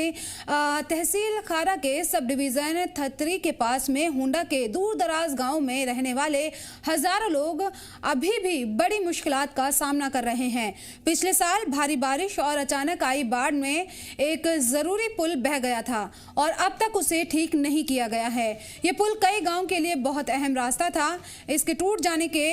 तहसील खारा के sub division थत्री के पास में हुंडा के दूर दराज गांव में रहने वाले हजारों लोग अभी भी बड़ी मुश्किलात का सामना कर रहे हैं। पिछले साल भारी बारिश और अचानक आई बाढ़ में एक जरूरी पुल बह गया था और अब तक उसे ठीक नहीं किया गया है। ये पुल कई गांव के लिए बहुत अहम रास्ता था। इसके टूट जाने के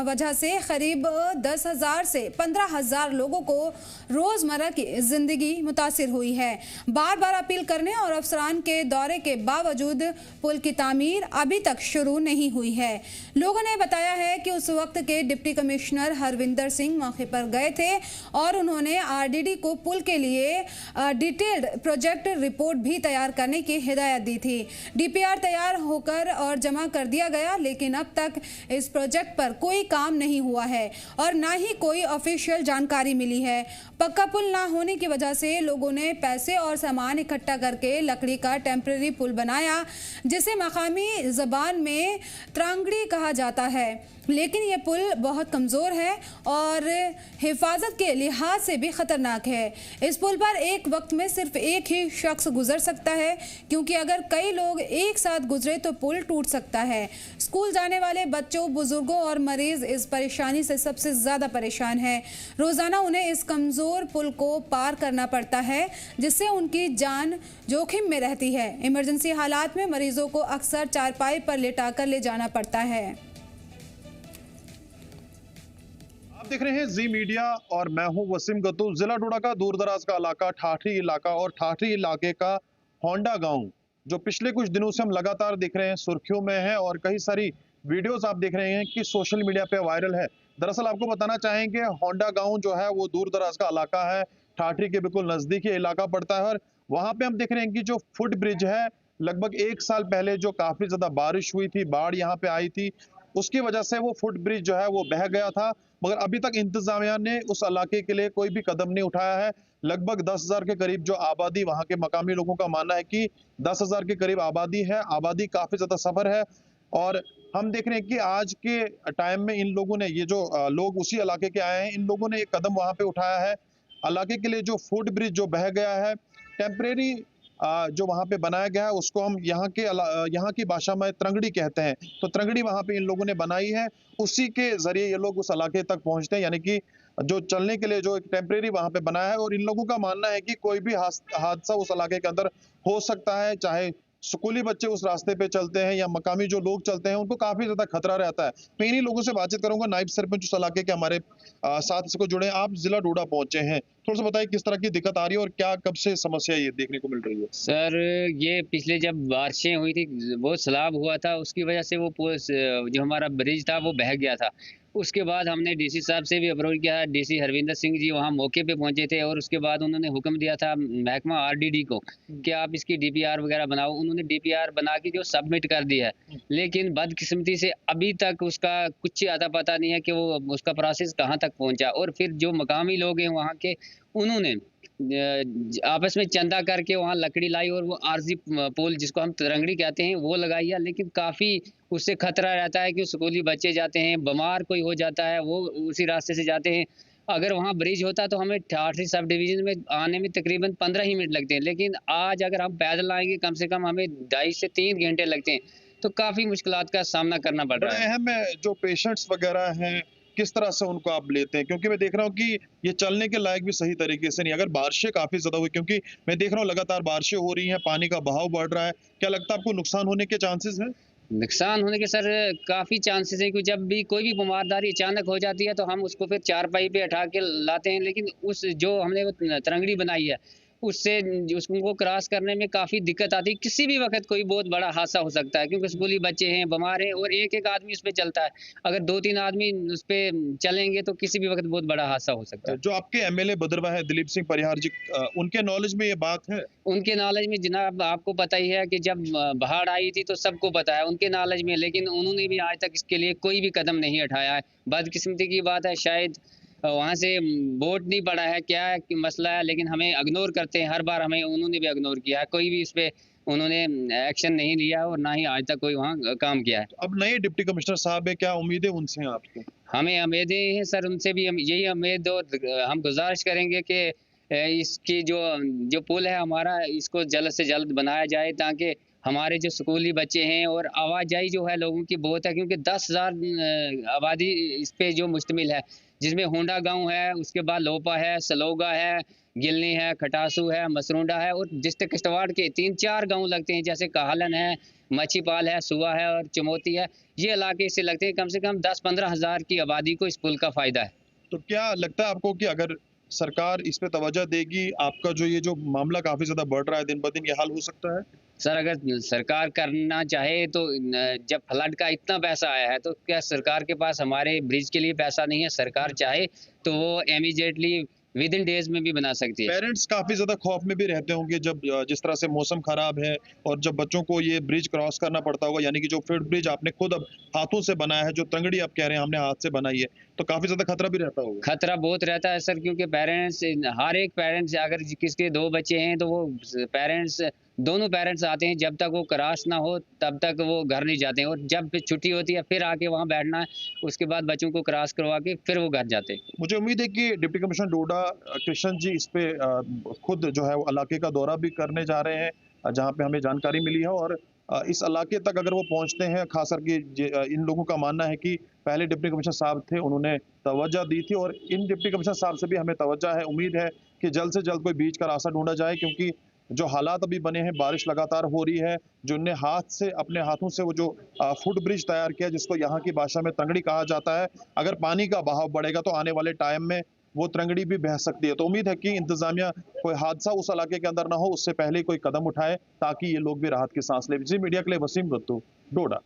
वजह से करीब 10,000 से 15,000 लोगों को रोजमर्रा की जिंदगी मुतासिर हुई है। बार बार अपील करने और अफसरान के दौरे के बावजूद पुल की तामीर अभी तक शुरू नहीं हुई है। लोगों ने बताया है कि उस वक्त के डिप्टी कमिश्नर हरविंदर सिंह मौके पर गए थे और उन्होंने आरडीडी को पुल के लिए डिटेल्ड प्रोजेक्ट रिपोर्ट भी तैयार करने की हिदायत दी थी। डीपीआर तैयार होकर और जमा कर दिया गया, लेकिन अब तक इस प्रोजेक्ट पर कोई काम नहीं हुआ है और ना ही कोई ऑफिशियल जानकारी मिली है। पक्का पुल ना होने की वजह से लोगों ने पैसे और सामान इकट्ठा करके लकड़ी का टेम्परेरी पुल बनाया, जिसे मकामी ज़बान में त्रांगड़ी कहा जाता है। लेकिन ये पुल बहुत कमज़ोर है और हिफाजत के लिहाज से भी ख़तरनाक है। इस पुल पर एक वक्त में सिर्फ एक ही शख्स गुजर सकता है, क्योंकि अगर कई लोग एक साथ गुजरे तो पुल टूट सकता है। स्कूल जाने वाले बच्चों, बुजुर्गों और मरीज़ इस परेशानी से सबसे ज़्यादा परेशान हैं। रोज़ाना उन्हें इस कमज़ोर पुल को पार करना पड़ता है, जिससे उनकी जान जोखिम में रहती है। इमरजेंसी हालात में मरीजों को अक्सर चारपाई पर लिटाकर ले जाना पड़ता है। आप देख रहे हैं जी मीडिया और मैं हूं वसीम गतू। जिला डोडा का दूर दराज का इलाका ठाठरी इलाका और ठाठरी इलाके का होंडा गांव, जो पिछले कुछ दिनों से हम लगातार देख रहे हैं सुर्खियों में है और कई सारी वीडियोस आप देख रहे हैं कि सोशल मीडिया पे वायरल है। दरअसल आपको बताना चाहेंगे, होंडा गांव जो है वो दूर दराज का इलाका है, ठाठरी के बिल्कुल नजदीक ये इलाका पड़ता है और वहां पे हम देख रहे हैं कि जो फुट ब्रिज है, लगभग 1 साल पहले जो काफी ज्यादा बारिश हुई थी, बाढ़ यहाँ पे आई थी, उसकी वजह से वो फुट ब्रिज जो है वो बह गया था। मगर अभी तक इंतजामिया ने उस इलाके के लिए कोई भी कदम नहीं उठाया है। लगभग 10,000 के करीब जो आबादी, वहां के मकामी लोगों का मानना है कि 10,000 के करीब आबादी है। आबादी काफी ज्यादा सफर है और हम देख रहे हैं कि आज के टाइम में इन लोगों ने, ये जो लोग उसी इलाके के आए हैं, इन लोगों ने एक कदम वहां पे उठाया है। इलाके के लिए जो फुट ब्रिज जो बह गया है, टेम्परेरी जो वहां पे बनाया गया है, उसको हम यहाँ की भाषा में त्रंगड़ी कहते हैं। तो त्रंगड़ी वहां पे इन लोगों ने बनाई है, उसी के जरिए ये लोग उस इलाके तक पहुंचते हैं। यानी कि जो चलने के लिए जो एक टेम्परेरी वहां पे बनाया है और इन लोगों का मानना है कि कोई भी हादसा उस इलाके के अंदर हो सकता है, चाहे स्कूली बच्चे उस रास्ते पे चलते हैं या मकामी जो लोग चलते हैं, उनको काफी ज्यादा खतरा रहता है। मैं इन्हीं लोगों से बातचीत करूंगा। नायब सरपंच उस इलाके के हमारे साथ इसको जुड़े। आप जिला डोडा पहुंचे हैं, थोड़ा सा बताइए किस तरह की दिक्कत आ रही है और क्या कब से समस्या ये देखने को मिल रही है? सर, ये पिछले जब बारिशें हुई थी, बहुत सैलाब हुआ था, उसकी वजह से वो जो हमारा ब्रिज था वो बह गया था। उसके बाद हमने डीसी साहब से भी अप्रोच किया। डीसी हरविंदर सिंह जी वहाँ मौके पे पहुंचे थे और उसके बाद उन्होंने हुक्म दिया था महकमा आरडीडी को कि आप इसकी डीपीआर वगैरह बनाओ। उन्होंने डीपीआर बना के जो सबमिट कर दिया है, लेकिन बदकिस्मती से अभी तक उसका कुछ अता पता नहीं है कि वो उसका प्रोसेस कहाँ तक पहुंचा। और फिर जो मकामी लोग हैं वहाँ के, उन्होंने आपस में चंदा करके वहाँ लकड़ी लाई और वो आरजी पोल, जिसको हम तिरंगड़ी कहते हैं, वो लगाई है। लेकिन काफ़ी उससे खतरा रहता है कि स्कूली बच्चे जाते हैं, बीमार कोई हो जाता है, वो उसी रास्ते से जाते हैं। अगर वहाँ ब्रिज होता तो हमें ठाठरी सब डिवीजन में आने में तकरीबन 15 ही मिनट लगते हैं, लेकिन आज अगर हम पैदल आएंगे कम से कम हमें 2.5 से 3 घंटे लगते हैं। तो काफ़ी मुश्किलात का सामना करना पड़ रहा है। अहम है जो पेशेंट्स वगैरह हैं, किस तरह से उनको आप लेते हैं? क्योंकि मैं देख रहा हूँ कि ये चलने के लायक भी सही तरीके से नहीं। अगर बारिशें काफी ज्यादा हुई, क्योंकि मैं देख रहा हूँ लगातार बारिशें हो रही हैं, पानी का बहाव बढ़ रहा है, क्या लगता है आपको नुकसान होने के चांसेस हैं? नुकसान होने के सर काफ़ी चांसेस हैं कि जब भी कोई भी बीमारदारी अचानक हो जाती है तो हम उसको फिर चारपाई पे उठा के लाते हैं। लेकिन उस जो हमने वो तरंगड़ी बनाई है, उससे उसको क्रॉस करने में काफ़ी दिक्कत आती है। किसी भी वक्त कोई बहुत बड़ा हादसा हो सकता है, क्योंकि स्कूली बच्चे हैं, बीमार हैं और एक एक आदमी उस पर चलता है। अगर 2-3 आदमी उस पर चलेंगे तो किसी भी वक्त बहुत बड़ा हादसा हो सकता है। जो आपके एमएलए बदरवा है दिलीप सिंह परिहार जी, उनके नॉलेज में ये बात है? उनके नॉलेज में जनाब आपको पता ही है कि जब बाढ़ आई थी तो सबको पता है उनके नॉलेज में, लेकिन उन्होंने भी आज तक इसके लिए कोई भी कदम नहीं उठाया है। बदकिस्मती की बात है, शायद वहाँ से वोट नहीं पड़ा है, क्या है कि मसला है, लेकिन हमें इग्नोर करते हैं। हर बार हमें उन्होंने भी इग्नोर किया है, कोई भी इस पे उन्होंने एक्शन नहीं लिया और ना ही आज तक कोई वहाँ काम किया है। अब नए डिप्टी कमिश्नर साहब है, क्या उम्मीदें उनसे हैं आपको? हमें उम्मीदें हैं सर, उनसे भी हम यही उम्मीद और हम गुजारिश करेंगे कि इसकी जो जो पुल है हमारा, इसको जल्द से जल्द बनाया जाए, ताकि हमारे जो स्कूली बच्चे हैं और आवाजाही जो है लोगों की बहुत है, क्योंकि 10,000 आबादी इस पे जो मुश्तमिल है, जिसमें होंडा गांव है, उसके बाद लोपा है, सलोगा है, गिलनी है, खटासू है, मसरूंडा है, और डिस्ट्रिक्ट किश्तवाड़ के 3-4 गांव लगते हैं, जैसे काहलन है, मच्छीपाल है, सुआ है और चमोती है। ये इलाके इससे लगते हैं। कम से कम 10-15 हज़ार की आबादी को इस पुल का फ़ायदा है। तो क्या लगता है आपको कि अगर सरकार इस पे तवज्जो देगी, आपका जो मामला काफी ज्यादा बढ़ रहा है दिन ब दिन, ये हल हो सकता है? सर, अगर सरकार करना चाहे तो जब फ्लड का इतना पैसा आया है, तो क्या सरकार के पास हमारे ब्रिज के लिए पैसा नहीं है? सरकार चाहे तो वो इमीडिएटली विद इन डेज में भी बना सकती है। पेरेंट्स काफी ज्यादा खौफ में भी रहते होंगे जब जिस तरह से मौसम खराब है और जब बच्चों को ये ब्रिज क्रॉस करना पड़ता होगा, यानी कि जो फुट ब्रिज आपने खुद अब हाथों से बनाया है, जो तंगड़ी आप कह रहे हैं हमने हाथ से बनाई है, तो काफी ज्यादा खतरा भी रहता होगा। खतरा बहुत रहता है सर, क्योंकि पेरेंट्स, हर एक पेरेंट्स, अगर किसके 2 बच्चे हैं तो वो पेरेंट्स, दोनों पेरेंट्स आते हैं, जब तक वो क्रॉस ना हो तब तक वो घर नहीं जाते हैं, और जब छुट्टी होती है फिर आके वहाँ बैठना है, उसके बाद बच्चों को क्रॉस करवा के फिर वो घर जाते हैं। मुझे उम्मीद है कि डिप्टी कमिश्नर डोडा कृष्ण जी इस पे खुद जो है वो इलाके का दौरा भी करने जा रहे हैं, जहाँ पे हमें जानकारी मिली है, और इस इलाके तक अगर वो पहुंचते हैं, खास करके इन लोगों का मानना है कि पहले डिप्टी कमिश्नर साहब थे, उन्होंने तवज्जो दी थी, और इन डिप्टी कमिश्नर साहब से भी हमें तवज्जो है। उम्मीद है कि जल्द से जल्द कोई बीच का रास्ता ढूंढा जाए, क्योंकि जो हालात अभी बने हैं, बारिश लगातार हो रही है, जो उनने अपने हाथों से वो जो फुट ब्रिज तैयार किया, जिसको यहाँ की भाषा में तंगड़ी कहा जाता है, अगर पानी का बहाव बढ़ेगा तो आने वाले टाइम में वो तंगड़ी भी बह सकती है। तो उम्मीद है कि इंतजामिया कोई हादसा उस इलाके के अंदर ना हो, उससे पहले कोई कदम उठाए, ताकि ये लोग भी राहत की सांस ले। जी मीडिया के लिए वसीम गत्तू, डोडा।